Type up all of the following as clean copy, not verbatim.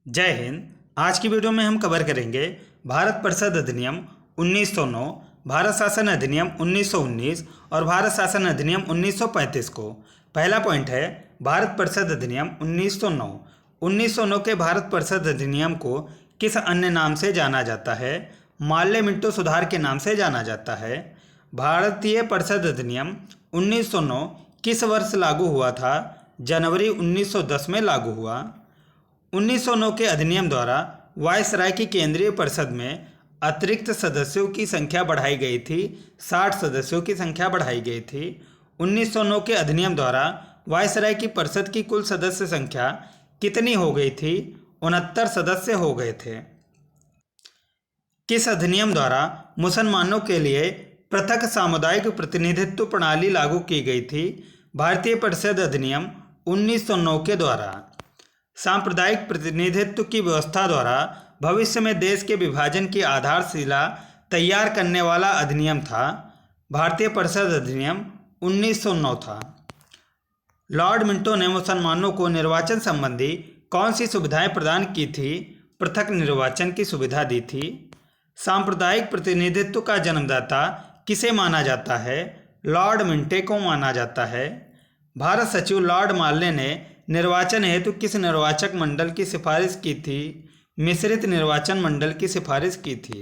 जय हिंद। आज की वीडियो में हम कवर करेंगे भारत परिषद अधिनियम 1909, भारत शासन अधिनियम 1919 और भारत शासन अधिनियम 1935 को। पहला पॉइंट है भारत परिषद अधिनियम 1909। 1909 के भारत परिषद अधिनियम को किस अन्य नाम से जाना जाता है? माल्य मिंटो सुधार के नाम से जाना जाता है। भारतीय परिषद अधिनियम 1909 किस वर्ष लागू हुआ था? जनवरी 1910 में लागू हुआ। 1909 के अधिनियम द्वारा वायसराय की केंद्रीय परिषद में अतिरिक्त सदस्यों की संख्या बढ़ाई गई थी। 60 सदस्यों की संख्या बढ़ाई गई थी। 1909 के अधिनियम द्वारा वायसराय की परिषद की कुल सदस्य संख्या कितनी हो गई थी? 69 सदस्य हो गए थे। किस अधिनियम द्वारा मुसलमानों के लिए पृथक सामुदायिक प्रतिनिधित्व प्रणाली लागू की गई थी? भारतीय परिषद अधिनियम 1909 के द्वारा। सांप्रदायिक प्रतिनिधित्व की व्यवस्था द्वारा भविष्य में देश के विभाजन की आधारशिला तैयार करने वाला अधिनियम था। भारतीय परिषद अधिनियम 1909 था। लॉर्ड मिंटो ने मुसलमानों को निर्वाचन संबंधी कौन सी सुविधाएं प्रदान की थी? पृथक निर्वाचन की सुविधा दी थी। सांप्रदायिक प्रतिनिधित्व का जन्मदाता किसे माना जाता है? लॉर्ड मिंटो को माना जाता है। भारत सचिव लॉर्ड माल्य ने निर्वाचन हेतु किस निर्वाचक मंडल की सिफारिश की थी? मिश्रित निर्वाचन मंडल की सिफारिश की थी।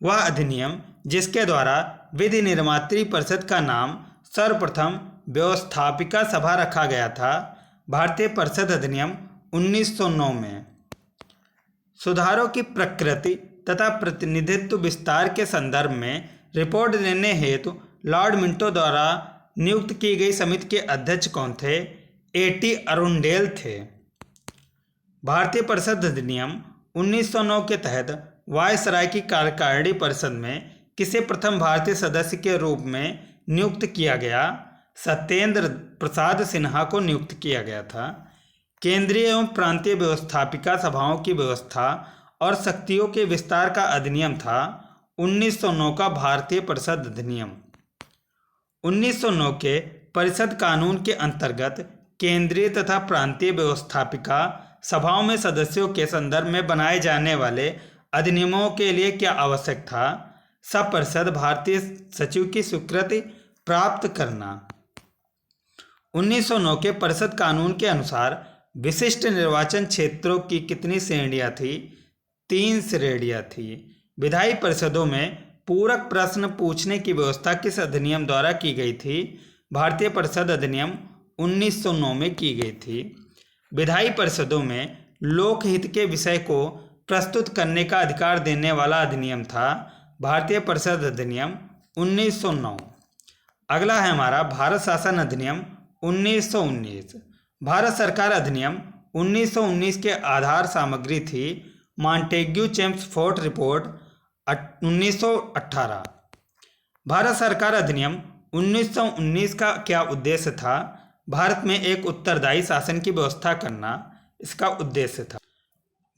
वह अधिनियम जिसके द्वारा विधि निर्मात्री परिषद का नाम सर्वप्रथम व्यवस्थापिका सभा रखा गया था। भारतीय परिषद अधिनियम 1909 में। सुधारों की प्रकृति तथा प्रतिनिधित्व विस्तार के संदर्भ में रिपोर्ट देने हेतु लॉर्ड मिंटो द्वारा नियुक्त की गई समिति के अध्यक्ष कौन थे? A.T. अरुंडेल थे। भारतीय परिषद अधिनियम 1909 के तहत वायसराय की कार्यकारिणी परिषद में किसे प्रथम भारतीय सदस्य के रूप में नियुक्त किया गया? सत्येंद्र प्रसाद सिन्हा को नियुक्त किया गया था। केंद्रीय एवं प्रांतीय व्यवस्थापिका सभाओं की व्यवस्था और शक्तियों के विस्तार का अधिनियम था 1909 का भारतीय परिषद अधिनियम। 1909 के परिषद कानून के अंतर्गत केंद्रीय तथा प्रांतीय व्यवस्थापिका सभाओं में सदस्यों के संदर्भ में बनाए जाने वाले अधिनियमों के लिए क्या आवश्यक था? सब परिषद भारतीय सचिव की स्वीकृति प्राप्त करना। 1909 के परिषद कानून के अनुसार विशिष्ट निर्वाचन क्षेत्रों की कितनी श्रेणियां थी? 3 श्रेणियां थी। विधायी परिषदों में पूरक प्रश्न पूछने की व्यवस्था किस अधिनियम द्वारा की गई थी? भारतीय परिषद अधिनियम 1909 में की गई थी। विधायी परिषदों में लोकहित के विषय को प्रस्तुत करने का अधिकार देने वाला अधिनियम था भारतीय परिषद अधिनियम 1909। अगला है हमारा भारत शासन अधिनियम 1919। भारत सरकार अधिनियम 1919 के आधार सामग्री थी मॉन्टेग्यू चेम्सफोर्ड रिपोर्ट 1918। भारत सरकार अधिनियम 1919 का क्या उद्देश्य था? भारत में एक उत्तरदायी शासन की व्यवस्था करना इसका उद्देश्य था।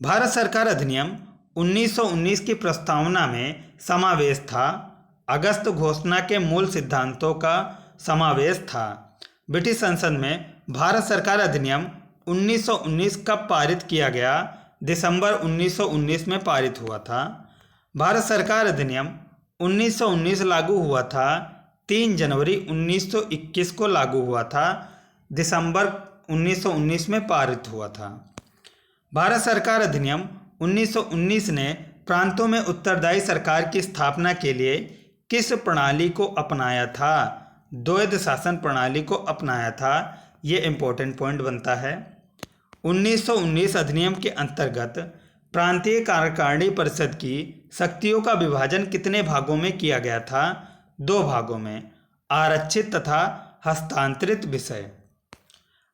भारत सरकार अधिनियम 1919 की प्रस्तावना में समावेश था। अगस्त घोषणा के मूल सिद्धांतों का समावेश था। ब्रिटिश संसद में भारत सरकार अधिनियम 1919 कब पारित किया गया? दिसंबर 1919 में पारित हुआ था। भारत सरकार अधिनियम 1919 लागू हुआ था 3 जनवरी 1921 को लागू हुआ था। दिसंबर 1919 में पारित हुआ था। भारत सरकार अधिनियम 1919 ने प्रांतों में उत्तरदायी सरकार की स्थापना के लिए किस प्रणाली को अपनाया था? द्वैध शासन प्रणाली को अपनाया था। ये इंपॉर्टेंट पॉइंट बनता है। 1919 अधिनियम के अंतर्गत प्रांतीय कार्यकारिणी परिषद की शक्तियों का विभाजन कितने भागों में किया गया था? 2 भागों में, आरक्षित तथा हस्तांतरित विषय।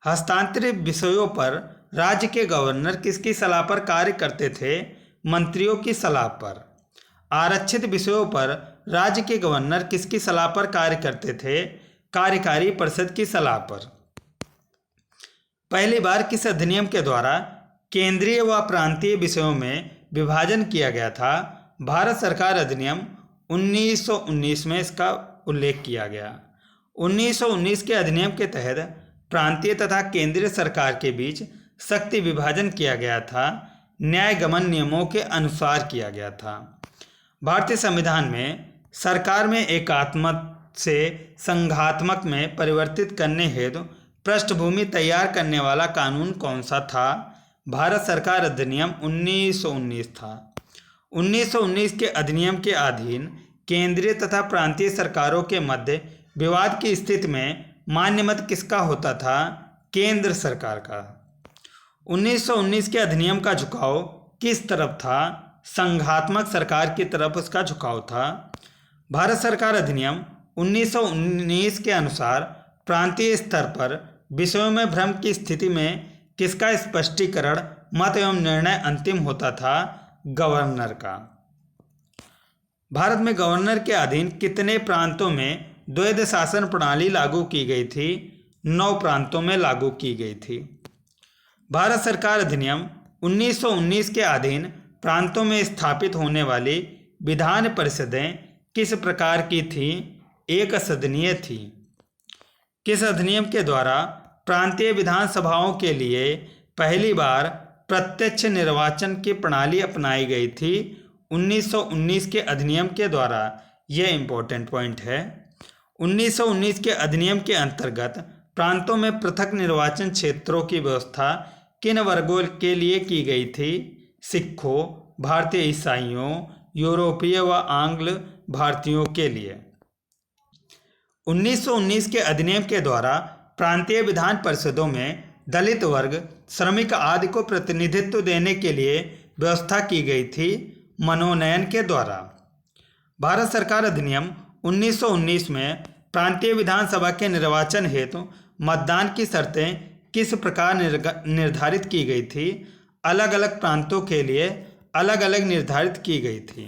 हस्तांतरित विषयों पर राज्य के गवर्नर किसकी सलाह पर कार्य करते थे? मंत्रियों की सलाह पर। आरक्षित विषयों पर राज्य के गवर्नर किसकी सलाह पर कार्य करते थे? कार्यकारी परिषद की सलाह पर। पहली बार किस अधिनियम के द्वारा केंद्रीय व प्रांतीय विषयों में विभाजन किया गया था? भारत सरकार अधिनियम 1919 में इसका उल्लेख किया गया। 1919 के अधिनियम के तहत प्रांतीय तथा केंद्रीय सरकार के बीच शक्ति विभाजन किया गया था। न्याय गमन नियमों के अनुसार किया गया था। भारतीय संविधान में सरकार में एकात्मक से संघात्मक में परिवर्तित करने हेतु पृष्ठभूमि तैयार करने वाला कानून कौन सा था? भारत सरकार अधिनियम 1919 था। 1919 के अधिनियम के अधीन केंद्रीय तथा प्रांतीय सरकारों के मध्य विवाद की स्थिति में मान्य मत किसका होता था? केंद्र सरकार का। 1919 के अधिनियम का झुकाव किस तरफ था? संघात्मक सरकार की तरफ उसका झुकाव था। भारत सरकार अधिनियम 1919 के अनुसार प्रांतीय स्तर पर विषयों में भ्रम की स्थिति में किसका स्पष्टीकरण मत एवं निर्णय अंतिम होता था? गवर्नर का। भारत में गवर्नर के अधीन कितने प्रांतों में द्वैध शासन प्रणाली लागू की गई थी? 9 प्रांतों में लागू की गई थी। भारत सरकार अधिनियम 1919 के अधीन प्रांतों में स्थापित होने वाली विधान परिषदें किस प्रकार की थी? एक सदनीय थी। किस अधिनियम के द्वारा प्रांतीय विधानसभाओं के लिए पहली बार प्रत्यक्ष निर्वाचन की प्रणाली अपनाई गई थी? 1919 के अधिनियम के द्वारा। यह इंपॉर्टेंट पॉइंट है। 1919 के अधिनियम के अंतर्गत प्रांतों में पृथक निर्वाचन क्षेत्रों की व्यवस्था किन वर्गों के लिए की गई थी? सिखों, भारतीय ईसाइयों, यूरोपीय व आंग्ल भारतीयों के लिए। 1919 के अधिनियम के द्वारा प्रांतीय विधान परिषदों में दलित वर्ग, श्रमिक आदि को प्रतिनिधित्व देने के लिए व्यवस्था की गई थी मनोनयन के द्वारा। भारत सरकार अधिनियम 1919 में प्रांतीय विधानसभा के निर्वाचन हेतु मतदान की शर्तें किस प्रकार निर्धारित की गई थी? अलग अलग प्रांतों के लिए अलग अलग निर्धारित की गई थी।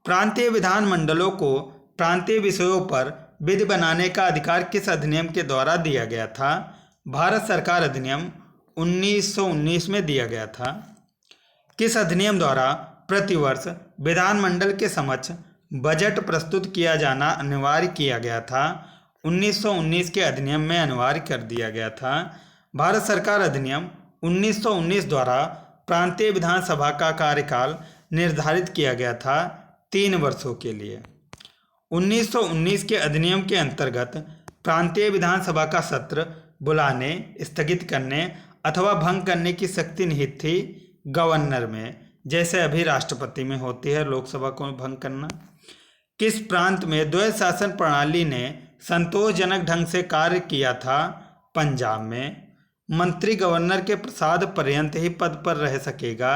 प्रांतीय विधान मंडलों को प्रांतीय विषयों पर विधि बनाने का अधिकार किस अधिनियम के द्वारा दिया गया था? भारत सरकार अधिनियम 1919 में दिया गया था। किस अधिनियम द्वारा प्रतिवर्ष विधानमंडल के समक्ष बजट प्रस्तुत किया जाना अनिवार्य किया गया था? 1919 के अधिनियम में अनिवार्य कर दिया गया था। भारत सरकार अधिनियम 1919 द्वारा प्रांतीय विधानसभा का कार्यकाल निर्धारित किया गया था 3 वर्षों के लिए। 1919 के अधिनियम के अंतर्गत प्रांतीय विधानसभा का सत्र बुलाने, स्थगित करने अथवा भंग करने की शक्ति निहित थी गवर्नर में, जैसे अभी राष्ट्रपति में होती है लोकसभा को भंग करना। किस प्रांत में द्वैध शासन प्रणाली ने संतोषजनक ढंग से कार्य किया था? पंजाब में। मंत्री गवर्नर के प्रसाद पर्यंत ही पद पर रह सकेगा,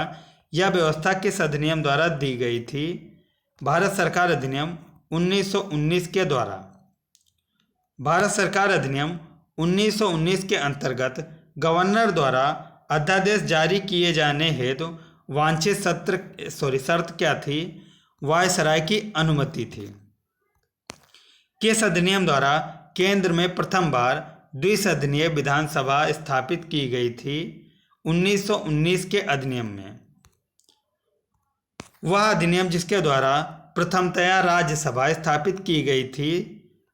यह व्यवस्था किस अधिनियम द्वारा दी गई थी? भारत सरकार अधिनियम 1919 के द्वारा। भारत सरकार अधिनियम 1919 के अंतर्गत गवर्नर द्वारा अध्यादेश जारी किए जाने हेतु वांछित शर्त क्या थी? वायसराय की अनुमति थी। किस अधिनियम द्वारा केंद्र में प्रथम बार द्विसदनीय विधानसभा स्थापित की गई थी? 1919 के अधिनियम में। वह अधिनियम जिसके द्वारा प्रथमतया राज्यसभा स्थापित की गई थी।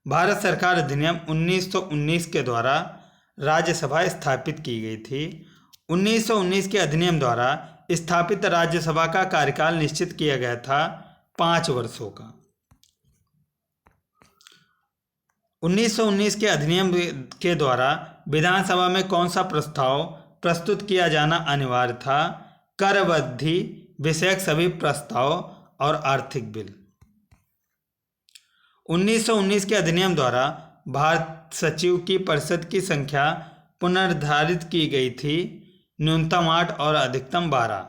भारत सरकार अधिनियम 1919 के द्वारा राज्यसभा स्थापित की गई थी। 1919 के अधिनियम द्वारा स्थापित राज्यसभा का कार्यकाल निश्चित किया गया था 5 वर्षों का। 1919 के अधिनियम के द्वारा विधानसभा में कौन सा प्रस्ताव प्रस्तुत किया जाना अनिवार्य था? कर वृद्धि विषयक सभी प्रस्ताव और आर्थिक बिल। 1919 के अधिनियम द्वारा भारत सचिव की परिषद की संख्या पुनर्निर्धारित की गई थी, न्यूनतम 8 और अधिकतम 12।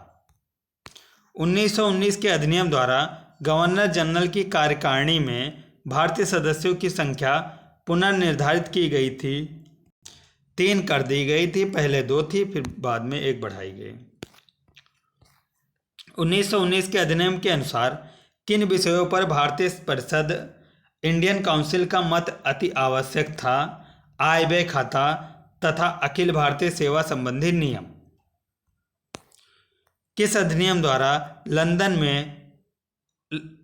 1919 के अधिनियम द्वारा गवर्नर जनरल की कार्यकारिणी में भारतीय सदस्यों की संख्या पुनर्निर्धारित की गई थी, 3 कर दी गई थी, पहले 2 थी फिर बाद में 1 बढ़ाई गई। 1919 के अधिनियम के अनुसार किन विषयों पर भारतीय परिषद इंडियन काउंसिल का मत अति आवश्यक था? आय व्यय खाता तथा अखिल भारतीय सेवा संबंधी नियम। किस अधिनियम द्वारा लंदन में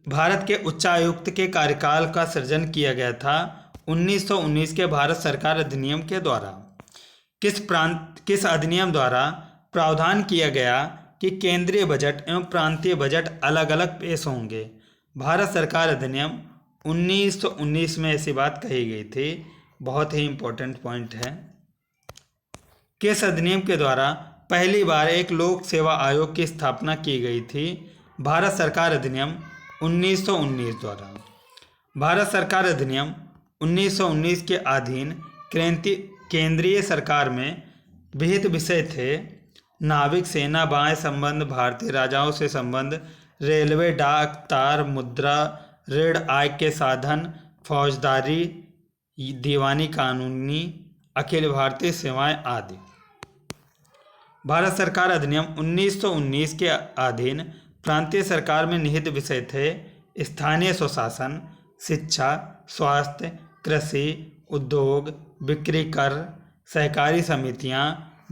भारत के उच्चायुक्त के कार्यकाल का सृजन किया गया था? 1919 के भारत सरकार अधिनियम के द्वारा। किस अधिनियम द्वारा प्रावधान किया गया कि केंद्रीय बजट एवं प्रांतीय बजट अलग अलग पेश होंगे। भारत सरकार अधिनियम 1919 में ऐसी बात कही गई थी। बहुत ही इम्पोर्टेंट पॉइंट है। किस अधिनियम के द्वारा पहली बार एक लोक सेवा आयोग की स्थापना की गई थी? भारत सरकार अधिनियम 1919 द्वारा। भारत सरकार अधिनियम 1919 के अधीन केंद्रीय सरकार में विहित विषय थे: नाविक सेना बाह्य संबंध, भारतीय राजाओं से संबंध, रेलवे, डाक, तार, मुद्रा, ऋण, आय के साधन, फौजदारी, दीवानी कानूनी, अखिल भारतीय सेवाएं आदि। भारत सरकार अधिनियम 1919 के अधीन प्रांतीय सरकार में निहित विषय थे: स्थानीय स्वशासन, शिक्षा, स्वास्थ्य, कृषि, उद्योग, बिक्री कर, सहकारी समितियां,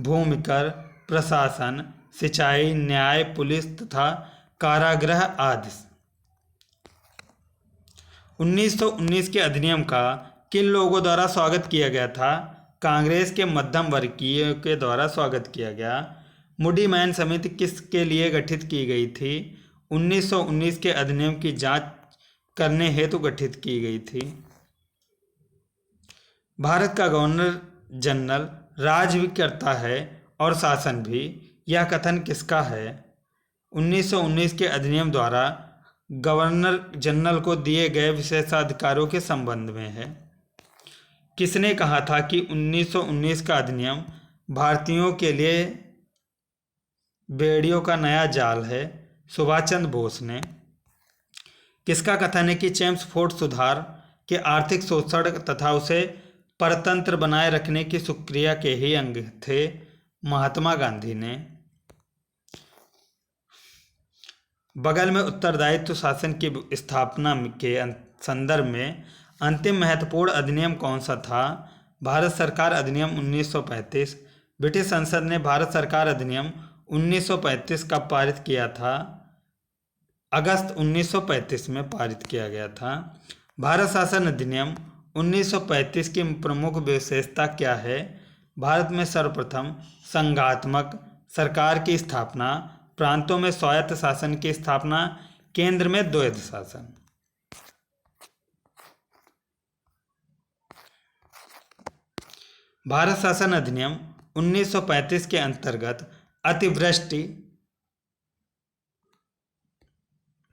भूमि कर, प्रशासन, सिंचाई, न्याय, पुलिस तथा कारागृह आदि। 1919 के अधिनियम का किन लोगों द्वारा स्वागत किया गया था? कांग्रेस के मध्यम वर्गीय के द्वारा स्वागत किया गया। मूडी मैन समिति किसके लिए गठित की गई थी? 1919 के अधिनियम की जांच करने हेतु गठित की गई थी। भारत का गवर्नर जनरल राज भी करता है और शासन भी, यह कथन किसका है? 1919 के अधिनियम द्वारा गवर्नर जनरल को दिए गए विशेषाधिकारों के संबंध में है। किसने कहा था कि 1919 का अधिनियम भारतीयों के लिए बेड़ियों का नया जाल है? सुभाष चंद्र बोस ने। किसका कथन है कि चेम्सफोर्ड सुधार के आर्थिक शोषण तथा उसे परतंत्र बनाए रखने की सुक्रिया के ही अंग थे? महात्मा गांधी ने। बगल में उत्तरदायित्व शासन की स्थापना के संदर्भ में अंतिम महत्वपूर्ण अधिनियम कौन सा था? भारत सरकार अधिनियम 1935। ब्रिटिश संसद ने भारत सरकार अधिनियम 1935 का पारित किया था। अगस्त 1935 में पारित किया गया था। भारत शासन अधिनियम 1935 की प्रमुख विशेषता क्या है? भारत में सर्वप्रथम संघात्मक सरकार की स्थापना, प्रांतों में स्वायत्त शासन की स्थापना, केंद्र में द्वैध शासन। भारत शासन अधिनियम 1935 के अंतर्गत अतिवृष्टि,